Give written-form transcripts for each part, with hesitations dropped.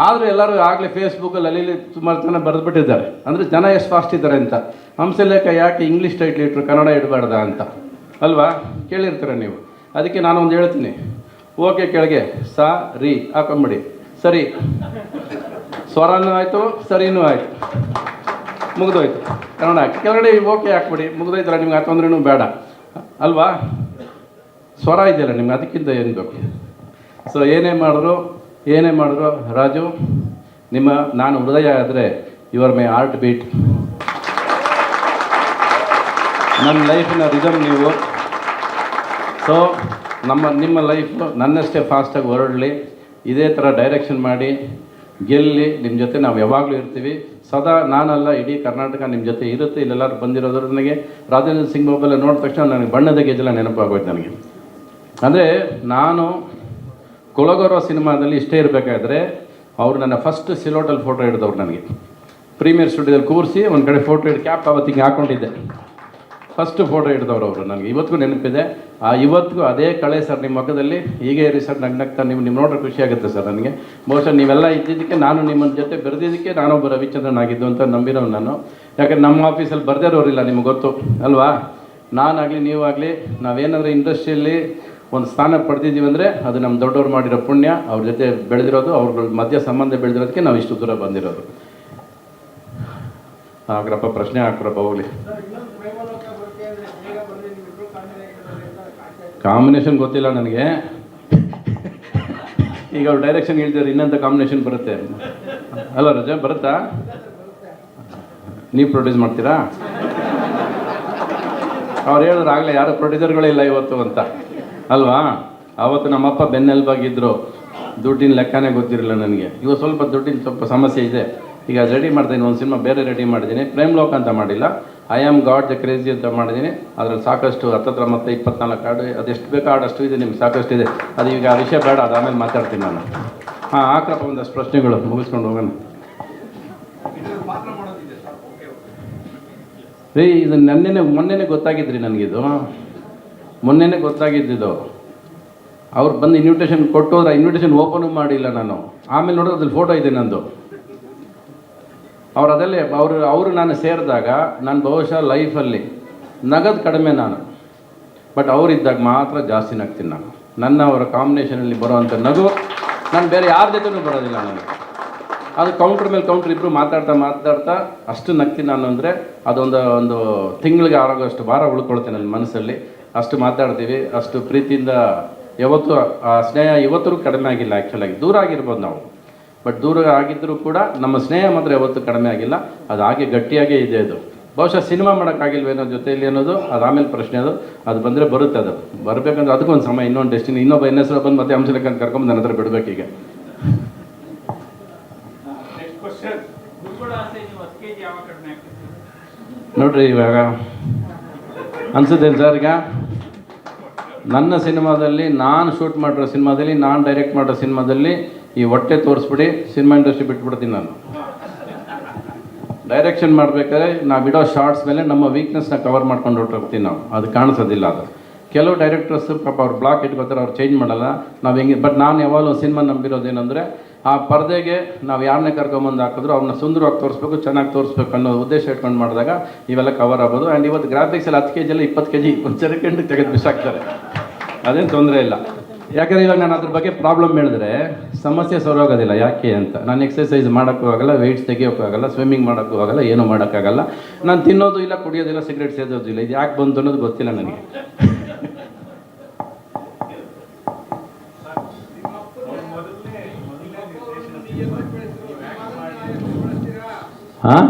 ಆದರೂ ಎಲ್ಲರೂ ಆಗಲೇ ಫೇಸ್ಬುಕ್ಕಲ್ಲಿ ಅಲ್ಲಿ ಸುಮಾರು ಜನ ಬರೆದುಬಿಟ್ಟಿದ್ದಾರೆ. ಅಂದರೆ ಜನ ಎಷ್ಟು ಫಾಸ್ಟ್ ಇದ್ದಾರೆ ಅಂತ. ಹಂಸಲೇಖ ಯಾಕೆ ಇಂಗ್ಲೀಷ್ ಟೈಟ್ಲ್ ಇಟ್ಟರು, ಕನ್ನಡ ಇಡಬಾರ್ದ ಅಂತ ಅಲ್ವಾ, ಕೇಳಿರ್ತೀರ ನೀವು. ಅದಕ್ಕೆ ನಾನು ಒಂದು ಹೇಳ್ತೀನಿ, ಓಕೆ ಕೆಳಗೆ ಸ ರಿ ಹಾಕೊಂಬಿಡಿ, ಸರಿ ಸ್ವರನೂ ಆಯಿತು ಸರಿನೂ ಆಯಿತು, ಮುಗಿದೋಯ್ತು ಕನ್ನಡ ಹಾಕಿ. ಕೆಳಗಡೆ ಓಕೆ ಹಾಕ್ಬಿಡಿ, ಮುಗಿದೋಯ್ತಲ್ಲ, ನಿಮ್ಗೆ ತೊಂದ್ರೆನೂ ಬೇಡ ಅಲ್ವಾ. ಸ್ವರ ಇದೆಯಲ್ಲ ನಿಮ್ಗೆ, ಅದಕ್ಕಿಂತ ಏನು ಬೇಕು. ಸೊ ಏನೇ ಮಾಡಿದ್ರು ರಾಜು, ನಾನು ಹೃದಯ ಆದರೆ you are my heartbeat, ನನ್ನ ಲೈಫಿನ ರಿದಮ್ ನೀವು. ಸೊ ನಿಮ್ಮ ಲೈಫು ನನ್ನಷ್ಟೇ ಫಾಸ್ಟಾಗಿ ಹೊರಡಲಿ, ಇದೇ ಥರ ಡೈರೆಕ್ಷನ್ ಮಾಡಿ ಗೆಲ್ಲಿ. ನಿಮ್ಮ ಜೊತೆ ನಾವು ಯಾವಾಗಲೂ ಇರ್ತೀವಿ ಸದಾ. ನಾನಲ್ಲ, ಇಡೀ ಕರ್ನಾಟಕ ನಿಮ್ಮ ಜೊತೆ ಇರುತ್ತೆ. ಇಲ್ಲೆಲ್ಲರೂ ಬಂದಿರೋದ್ರ ನನಗೆ ರಾಜೇಂದ್ರ ಸಿಂಗ್ ಬಾಬೆಲ್ಲ ನೋಡಿದ ತಕ್ಷಣ ನನಗೆ ಬಣ್ಣದ ಗೆಜ್ಜೆಲ್ಲ ನೆನಪಾಗೋಯ್ತು ನನಗೆ. ಅಂದರೆ ನಾನು ಕೊಲಗೌರವ ಸಿನಿಮಾದಲ್ಲಿ ಇಷ್ಟೇ ಇರಬೇಕಾದ್ರೆ ಅವರು ನನ್ನ ಫಸ್ಟ್ ಸಿಲೋಟಲ್ಲಿ ಫೋಟೋ ಹಿಡಿದವ್ರು. ನನಗೆ ಪ್ರೀಮಿಯರ್ ಸ್ಟುಡಿಯೋದಲ್ಲಿ ಕೂರಿಸಿ ಒಂದು ಕಡೆ ಫೋಟೋ ಹಿಡಿದು ಕ್ಯಾಪ್ ಅವತ್ತಿಗೆ ಹಾಕ್ಕೊಂಡಿದ್ದೆ. ಫಸ್ಟ್ ಫೋಟೋ ಹಿಡಿದವ್ರು ಅವರು. ನನಗೆ ಇವತ್ತಿಗೂ ನೆನಪಿದೆ. ಇವತ್ತಿಗೂ ಅದೇ ಕಳೆ ಸರ್ ನಿಮ್ಮ ಮಗದಲ್ಲಿ. ಹೀಗೆ ಇರಿ ಸರ್, ನಗ್ನಗ್ತಾ ನೀವು ನೋಡ್ರೆ ಖುಷಿ ಆಗುತ್ತೆ ಸರ್ ನನಗೆ. ಬಹುಶಃ ನೀವೆಲ್ಲ ಇದ್ದಿದ್ದಕ್ಕೆ, ನಾನು ನಿಮ್ಮ ಜೊತೆ ಬೆರೆದಿದ್ದಕ್ಕೆ ನಾನೊಬ್ಬ ರವಿಚಂದ್ರನ್ ಆಗಿದ್ದು ಅಂತ ನಂಬಿರೋನು ನಾನು. ಯಾಕಂದ್ರೆ ನಮ್ಮ ಆಫೀಸಲ್ಲಿ ಬರ್ದಿರೋರಿಲ್ಲ, ನಿಮ್ಗೆ ಗೊತ್ತು ಅಲ್ವಾ. ನಾನಾಗಲಿ ನೀವಾಗಲಿ ನಾವೇನಾದರೂ ಇಂಡಸ್ಟ್ರಿಯಲ್ಲಿ ಒಂದು ಸ್ಥಾನ ಪಡೆದಿದ್ದೀವಿ ಅಂದರೆ ಅದು ನಮ್ಮ ದೊಡ್ಡವ್ರು ಮಾಡಿರೋ ಪುಣ್ಯ. ಅವ್ರ ಜೊತೆ ಬೆಳೆದಿರೋದು, ಅವ್ರ ಮಧ್ಯ ಸಂಬಂಧ ಬೆಳೆದಿರೋದಕ್ಕೆ ನಾವು ಇಷ್ಟು ದೂರ ಬಂದಿರೋದು. ಹಾಕ್ರಪ್ಪ, ಪ್ರಶ್ನೆ ಹಾಕ್ರಪ್ಪ ಹೋಗ್ಲಿ. ಕಾಂಬಿನೇಷನ್ ಗೊತ್ತಿಲ್ಲ ನನಗೆ. ಈಗ ಅವ್ರು ಡೈರೆಕ್ಷನ್ ಹೇಳ್ತಿದ್ದಾರೆ, ಇನ್ನಂತ ಕಾಂಬಿನೇಷನ್ ಬರುತ್ತೆ ಅಲ್ಲ ರಜಾ, ಬರುತ್ತಾ? ನೀವು ಪ್ರೊಡ್ಯೂಸ್ ಮಾಡ್ತೀರಾ? ಅವ್ರು ಹೇಳಿದ್ರು ಆಗಲೇ ಯಾರು ಪ್ರೊಡ್ಯೂಸರ್ಗಳೇ ಇಲ್ಲ ಇವತ್ತು ಅಂತ ಅಲ್ವಾ. ಆವತ್ತು ನಮ್ಮಪ್ಪ ಬೆನ್ನೆಲುಬಾಗಿದ್ದರು, ದುಡ್ಡಿನ ಲೆಕ್ಕನೇ ಗೊತ್ತಿರಲಿಲ್ಲ ನನಗೆ. ಇವಾಗ ಸ್ವಲ್ಪ ದುಡ್ಡಿನ ಸ್ವಲ್ಪ ಸಮಸ್ಯೆ ಇದೆ. ಈಗ ರೆಡಿ ಮಾಡ್ತೀನಿ, ಒಂದು ಸಿನಿಮಾ ಬೇರೆ ರೆಡಿ ಮಾಡಿದ್ದೀನಿ, ಪ್ರೇಮ್ ಲೋಕ ಅಂತ ಮಾಡಿಲ್ಲ, I am god the crazy ಅಂತ ಮಾಡಿದ್ದೀನಿ. ಅದರಲ್ಲಿ ಸಾಕಷ್ಟು 10 ಮತ್ತು 24 ಹಾಡು, ಅದೆಷ್ಟು ಬೇಕೋ ಹಾಡಷ್ಟು ಇದೆ, ನಿಮ್ಗೆ ಸಾಕಷ್ಟು ಇದೆ. ಅದು ಈಗ ಆ ವಿಷಯ ಬೇಡ, ಅದು ಆಮೇಲೆ ಮಾತಾಡ್ತೀನಿ ನಾನು. ಹಾಕ್ರಪ್ಪ ಒಂದಷ್ಟು ಪ್ರಶ್ನೆಗಳು ಮುಗಿಸ್ಕೊಂಡು ಹೋಗೋಣ ರೀ. ಇದು ಮೊನ್ನೆನೇ ಗೊತ್ತಾಗಿದ್ರಿ ನನಗಿದು, ಮೊನ್ನೆನೇ ಗೊತ್ತಾಗಿದ್ದಿದ್ದು. ಅವ್ರು ಬಂದು ಇನ್ವಿಟೇಷನ್ ಕೊಟ್ಟೋದ್ರೆ ಇನ್ವಿಟೇಷನ್ ಓಪನು ಮಾಡಿಲ್ಲ ನಾನು. ಆಮೇಲೆ ನೋಡಿದ್ರೆ ಅದ್ರಲ್ಲಿ ಫೋಟೋ ಇದೆ ನಂದು. ಅವ್ರು ಅದಲ್ಲೇ ಅವರು ನಾನು ಸೇರಿದಾಗ ನಾನು ಬಹುಶಃ ಲೈಫಲ್ಲಿ ನಗದು ಕಡಿಮೆ ನಾನು, ಬಟ್ ಅವರಿದ್ದಾಗ ಮಾತ್ರ ಜಾಸ್ತಿ ನಗ್ತೀನಿ ನಾನು. ಅವರ ಕಾಂಬಿನೇಷನಲ್ಲಿ ಬರೋವಂಥ ನಗು ನಾನು ಬೇರೆ ಯಾರ ಜೊತೆನೂ ಬರೋದಿಲ್ಲ ನನಗೆ. ಅದು ಕೌಂಟ್ರ್ ಮೇಲೆ ಕೌಂಟ್ರ್ ಇಬ್ಬರು ಮಾತಾಡ್ತಾ ಅಷ್ಟು ನಗ್ತೀನಿ ನಾನು. ಅಂದರೆ ಒಂದು ತಿಂಗಳಿಗೆ ಆರೋಗೋಷ್ಟು ಭಾರ ಉಳ್ಕೊಳ್ತೇನೆ ನನ್ನ ಮನಸ್ಸಲ್ಲಿ. ಅಷ್ಟು ಮಾತಾಡ್ತೀವಿ, ಅಷ್ಟು ಪ್ರೀತಿಯಿಂದ. ಯಾವತ್ತೂ ಆ ಸ್ನೇಹ ಇವತ್ತೂ ಕಡಿಮೆ ಆಗಿಲ್ಲ. ಆ್ಯಕ್ಚುಲಾಗಿ ದೂರ ಆಗಿರ್ಬೋದು ನಾವು, ಬಟ್ ದೂರ ಆಗಿದ್ದರೂ ಕೂಡ ನಮ್ಮ ಸ್ನೇಹ ಮಾತ್ರ ಯಾವತ್ತೂ ಕಡಿಮೆ ಆಗಿಲ್ಲ. ಅದು ಹಾಗೆ ಗಟ್ಟಿಯಾಗೇ ಇದೆ. ಅದು ಬಹುಶಃ ಸಿನಿಮಾ ಮಾಡೋಕ್ಕಾಗಿಲ್ವೇನೋ ಜೊತೆಯಲ್ಲಿ ಅನ್ನೋದು ಅದು ಆಮೇಲೆ ಪ್ರಶ್ನೆ. ಅದು ಬಂದರೆ ಬರುತ್ತೆ. ಅದು ಬರಬೇಕಂದ್ರೆ ಅದಕ್ಕೊಂದು ಸಮಯ, ಇನ್ನೊಂದು ಡೆಸ್ಟಿನಿ. ಇನ್ನೊಬ್ಬ NS ಬಂದು ಮತ್ತೆ ಹಂಸಲೇಖ ಕರ್ಕೊಂಡು ನನ್ನ ಹತ್ರ ಬಿಡಬೇಕೀಗ. ನೋಡ್ರಿ ಇವಾಗ ಅನ್ಸುತ್ತೇನು ಸರ್, ಈಗ ನನ್ನ ಸಿನಿಮಾದಲ್ಲಿ, ನಾನು ಶೂಟ್ ಮಾಡಿರೋ ಸಿನಿಮಾದಲ್ಲಿ, ನಾನು ಡೈರೆಕ್ಟ್ ಮಾಡಿರೋ ಸಿನಿಮಾದಲ್ಲಿ ಈ ಹೊಟ್ಟೆ ತೋರಿಸ್ಬಿಡಿ ಸಿನಿಮಾ ಇಂಡಸ್ಟ್ರಿ ಬಿಟ್ಬಿಡ್ತೀನಿ ನಾನು. ಡೈರೆಕ್ಷನ್ ಮಾಡಬೇಕಾದ್ರೆ ನಾವು ಬಿಡೋ ಶಾರ್ಟ್ಸ್ ಮೇಲೆ ನಮ್ಮ ವೀಕ್ನೆಸ್ನ ಕವರ್ ಮಾಡ್ಕೊಂಡು ಹೊರಟೋಗ್ತೀವಿ ನಾವು. ಅದು ಕಾಣಿಸೋದಿಲ್ಲ. ಅದು ಕೆಲವು ಡೈರೆಕ್ಟರ್ಸ್ ಪಾಪ ಅವ್ರು ಬ್ಲಾಕ್ ಇಟ್ಕೋತಾರೆ, ಅವ್ರು ಚೇಂಜ್ ಮಾಡಲ್ಲ, ನಾವು ಹೆಂಗೆ. ಬಟ್ ನಾನು ಯಾವಾಗಲೂ ಸಿನಿಮಾ ನಂಬಿರೋದೇನೆಂದರೆ, ಆ ಪರದೆಗೆ ನಾವು ಯಾರನ್ನೇ ಕರ್ಕೊಂಬಂದು ಹಾಕಿದ್ರು ಅವ್ರನ್ನ ಸುಂದರವಾಗಿ ತೋರಿಸ್ಬೇಕು, ಚೆನ್ನಾಗಿ ತೋರಿಸ್ಬೇಕು ಅನ್ನೋ ಉದ್ದೇಶ ಇಟ್ಕೊಂಡು ಮಾಡಿದಾಗ ಇವೆಲ್ಲ ಕವರ್ ಆಗ್ಬೋದು. ಆ್ಯಂಡ್ ಇವತ್ತು ಗ್ರಾಫಿಕ್ಸಲ್ಲಿ 10 kg 20 kg ಒಂದು ಸೆಕೆಂಡಿಗೆ ತೆಗೆದು ಬಿಸಾಕ್ತಾರೆ, ಅದೇನು ತೊಂದರೆ ಇಲ್ಲ. ಯಾಕಂದರೆ ಇವಾಗ ನಾನು ಅದ್ರ ಬಗ್ಗೆ ಪ್ರಾಬ್ಲಮ್ ಹೇಳಿದ್ರೆ ಸಮಸ್ಯೆ ಸರೋಗೋದಿಲ್ಲ. ಯಾಕೆ ಅಂತ, ನಾನು ಎಕ್ಸಸೈಸ್ ಮಾಡೋಕ್ಕೂ ಆಗಲ್ಲ, ವೆಯ್ಟ್ಸ್ ತೆಗಿಯೋಕ್ಕೂ ಆಗಲ್ಲ, ಸ್ವಿಮ್ಮಿಂಗ್ ಮಾಡೋಕ್ಕೂ ಆಗಲ್ಲ, ಏನೂ ಮಾಡೋಕ್ಕಾಗಲ್ಲ. ನಾನು ತಿನ್ನೋದು ಇಲ್ಲ, ಕುಡಿಯೋದಿಲ್ಲ, ಸಿಗರೇಟ್ ಸೇದೋದು ಇಲ್ಲ. ಇದು ಯಾಕೆ ಬಂತು ಅನ್ನೋದು ಗೊತ್ತಿಲ್ಲ ನನಗೆ. ಹಾಂ,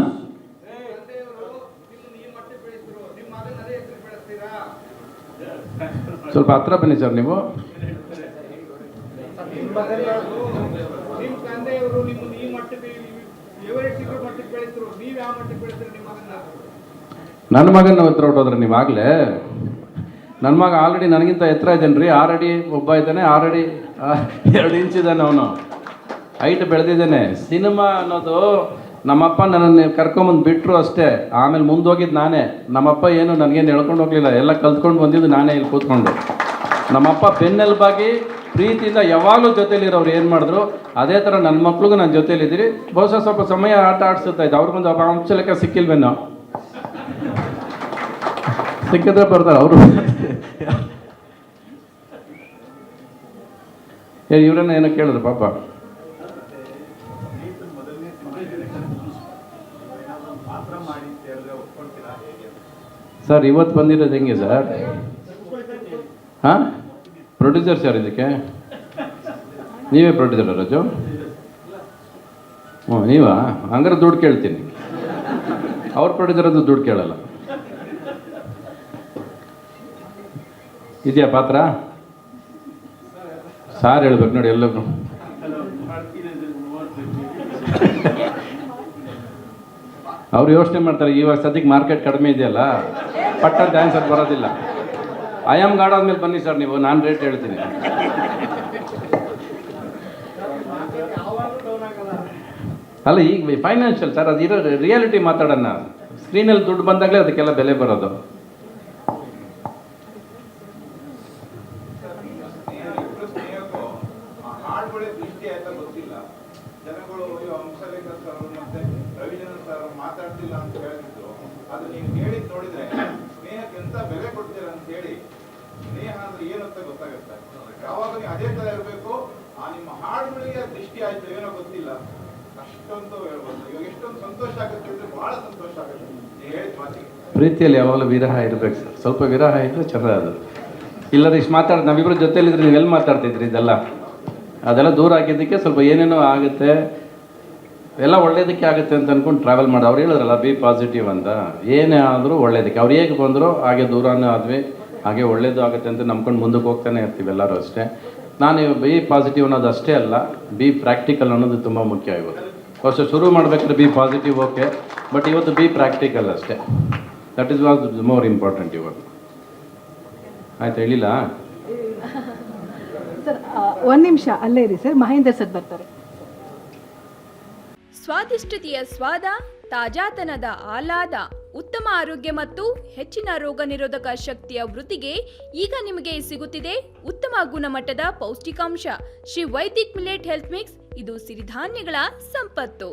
ಸ್ವಲ್ಪ ಹತ್ರ ಬನ್ನಿ ಸರ್ ನೀವು. ನನ್ನ ಮಗನ ಹತ್ರ ಹೊಟ್ಟೋದ್ರೆ ನೀವಾಗಲೇ. ನನ್ನ ಮಗ ಆಲ್ರೆಡಿ ನನಗಿಂತ ಎತ್ತರ ಇದ್ದಾನೆ ರೀ. 6 ಅಡಿ ಒಬ್ಬ ಇದ್ದಾನೆ, 6 ಅಡಿ 2 ಇಂಚ್ ಇದ್ದಾನೆ. ಅವನು ಹೈಟ್ ಬೆಳೆದಿದ್ದಾನೆ. ಸಿನಿಮಾ ಅನ್ನೋದು ನಮ್ಮಪ್ಪ ನನ್ನನ್ನು ಕರ್ಕೊಂಬಂದು ಬಿಟ್ಟರು ಅಷ್ಟೇ. ಆಮೇಲೆ ಮುಂದೋಗಿದ್ದು ನಾನೇ. ನಮ್ಮಪ್ಪ ಏನು ನನಗೇನು ಹೇಳ್ಕೊಂಡು ಹೋಗಲಿಲ್ಲ, ಎಲ್ಲ ಕಲ್ತ್ಕೊಂಡು ಬಂದಿದ್ದು ನಾನೇ ಇಲ್ಲಿ ಕೂತ್ಕೊಂಡು. ನಮ್ಮಪ್ಪ ಬೆನ್ನೆಲುಬಾಗಿ ಪ್ರೀತಿಯಿಂದ ಯಾವಾಗಲೂ ಜೊತೆಲಿರೋರು ಏನು ಮಾಡಿದ್ರು ಅದೇ ಥರ ನನ್ನ ಮಕ್ಳಿಗೂ ನನ್ನ ಜೊತೆಲಿದ್ದೀರಿ. ಬಹುಶಃ ಸ್ವಲ್ಪ ಸಮಯ ಆಟ ಆಡಿಸುತ್ತಾ ಇದ್ದೆ, ಅವ್ರಿಗೊಂದು ಅಂಶ ಲೆಕ್ಕ ಸಿಕ್ಕಿಲ್ವೇನೋ, ಸಿಕ್ಕಿದ್ರೆ ಬರ್ತಾರೆ ಅವರು. ಇವರನ್ನ ಏನೋ ಕೇಳಿದ್ರು ಪಾಪ. ಸರ್ ಇವತ್ತು ಬಂದಿರೋದು ಹೆಂಗೆ ಸರ್? ಹಾಂ, ಪ್ರೊಡ್ಯೂಸರ್ ಸರ್ ಇದಕ್ಕೆ ನೀವೇ ಪ್ರೊಡ್ಯೂಸರ್ ರಾಜು? ಹ್ಞೂ ನೀವಾ? ಹಂಗಾರೆ ದುಡ್ಡು ಕೇಳ್ತೀನಿ. ಅವ್ರ ಪ್ರೊಡ್ಯೂಸರ್ ಅದು ದುಡ್ಡು ಕೇಳಲ್ಲ. ಇದೆಯಾ ಪಾತ್ರ? ಸಾರ್ ಹೇಳ್ಬೇಕು ನೋಡಿ ಎಲ್ಲರೂ. ಅವ್ರು ಯೋಚನೆ ಮಾಡ್ತಾರೆ ಇವಾಗ ಸದ್ಯಕ್ಕೆ ಮಾರ್ಕೆಟ್ ಕಡಿಮೆ ಇದೆಯಲ್ಲ, ಪಟ್ಟಂತ ಆನ್ಸರ್ ಬರೋದಿಲ್ಲ. ಐ ಆಮ್ ಗಾಡ್ ಆದ್ಮೇಲೆ ಬನ್ನಿ ಸರ್ ನೀವು, ನಾನು ರೇಟ್ ಹೇಳ್ತೀನಿ. ಅಲ್ಲ ಈಗ ಫೈನಾನ್ಷಿಯಲ್ ಸರ್, ಅದು ಇರೋ ರಿಯಾಲಿಟಿ ಮಾತಾಡೋಣ. ಸ್ಕ್ರೀನಲ್ಲಿ ದುಡ್ಡು ಬಂದಾಗಲೇ ಅದಕ್ಕೆಲ್ಲ ಬೆಲೆ ಬರೋದು. ಮಾತಾಡ್ತಿಲ್ಲ ಅಂತ ಹೇಳಿದ್ರು, ಅದು ನೀವು ಹೇಳಿದ್ ನೋಡಿದ್ರೆ ಸ್ನೇಹಕ್ಕೆ ಎಂತ ಬೆಲೆ ಕೊಡ್ತೀರ ಅಂತ ಹೇಳಿ, ಸ್ನೇಹ ಅಂದ್ರೆ ಏನು ಅಂತ ಗೊತ್ತಾಗುತ್ತೆ. ಯಾವಾಗ ನೀವು ಅದೇ ತರ ಇರಬೇಕು. ಆ ನಿಮ್ಮ ಹಾಡುಗಳಿಗೆ ದೃಷ್ಟಿ ಆಯ್ತು ಏನೋ ಗೊತ್ತಿಲ್ಲ, ಅಷ್ಟೊಂದು ಹೇಳ್ಬೋದು. ಇವಾಗ ಎಷ್ಟೊಂದು ಸಂತೋಷ ಆಗುತ್ತೆ ಅಂದ್ರೆ ಬಹಳ ಸಂತೋಷ ಆಗುತ್ತೆ ನೀವು ಹೇಳಿದ ಮಾತಿಗೆ. ಪ್ರೀತಿಯಲ್ಲಿ ಯಾವಾಗಲೂ ವಿರಹ ಇರ್ಬೇಕು ಸರ್, ಸ್ವಲ್ಪ ವಿರಹ ಇದ್ರೆ ಚೆನ್ನಾಗಿ. ಅದು ಇಲ್ಲದ್ರೆ ಇಷ್ಟು ಮಾತಾಡೋದು, ನಾವಿಬ್ಬರು ಜೊತೆಲಿದ್ರೆ ನೀವೆಲ್ಲಿ ಮಾತಾಡ್ತಿದ್ರಿ? ಇದೆಲ್ಲ ಅದೆಲ್ಲ ದೂರ ಆಗಿದ್ದಕ್ಕೆ ಸ್ವಲ್ಪ ಏನೇನೋ ಆಗುತ್ತೆ, ಎಲ್ಲ ಒಳ್ಳೇದಕ್ಕೆ ಆಗುತ್ತೆ ಅಂತ ಅಂದ್ಕೊಂಡು ಟ್ರಾವೆಲ್ ಮಾಡಿ. ಅವ್ರು ಹೇಳಿದ್ರಲ್ಲ ಬಿ ಪಾಸಿಟಿವ್ ಅಂತ, ಏನೇ ಆದರೂ ಒಳ್ಳೇದಕ್ಕೆ. ಅವ್ರು ಹೇಗೆ ಬಂದರೂ ಹಾಗೆ ದೂರನೇ ಆದ್ವಿ, ಹಾಗೆ ಒಳ್ಳೇದು ಆಗುತ್ತೆ ಅಂತ ನಂಬ್ಕೊಂಡು ಮುಂದಕ್ಕೆ ಹೋಗ್ತಾನೆ ಇರ್ತೀವಿ ಎಲ್ಲರೂ ಅಷ್ಟೇ. ನಾನು ಬಿ ಪಾಸಿಟಿವ್ ಅನ್ನೋದು ಅಷ್ಟೇ ಅಲ್ಲ, ಬಿ ಪ್ರಾಕ್ಟಿಕಲ್ ಅನ್ನೋದು ತುಂಬ ಮುಖ್ಯ. ಇವತ್ತು ವರ್ಷ ಶುರು ಮಾಡಬೇಕಾದ್ರೆ ಬಿ ಪಾಸಿಟಿವ್ ಓಕೆ, ಬಟ್ ಇವತ್ತು ಬಿ ಪ್ರಾಕ್ಟಿಕಲ್ ಅಷ್ಟೇ. That is was more important ಇವತ್ತು. ಆಯ್ತು, ಹೇಳಿಲ್ಲ ಸರ್? ಒಂದು ನಿಮಿಷ ಅಲ್ಲೇ ಇರಿ ಸರ್, ಮಹೇಂದ್ರ ಸರ್ ಬರ್ತಾರೆ. ಸ್ವಾದಿಷ್ಟತೆಯ ಸ್ವಾದ, ತಾಜಾತನದ ಆಹ್ಲಾದ, ಉತ್ತಮ ಆರೋಗ್ಯ ಮತ್ತು ಹೆಚ್ಚಿನ ರೋಗ ನಿರೋಧಕ ಶಕ್ತಿಯ ವೃದ್ಧಿಗೆ ಈಗ ನಿಮಗೆ ಸಿಗುತ್ತಿದೆ ಉತ್ತಮ ಗುಣಮಟ್ಟದ ಪೌಷ್ಟಿಕಾಂಶ Shri Vaidik millet health mix. ಇದು ಸಿರಿಧಾನ್ಯಗಳ ಸಂಪತ್ತು.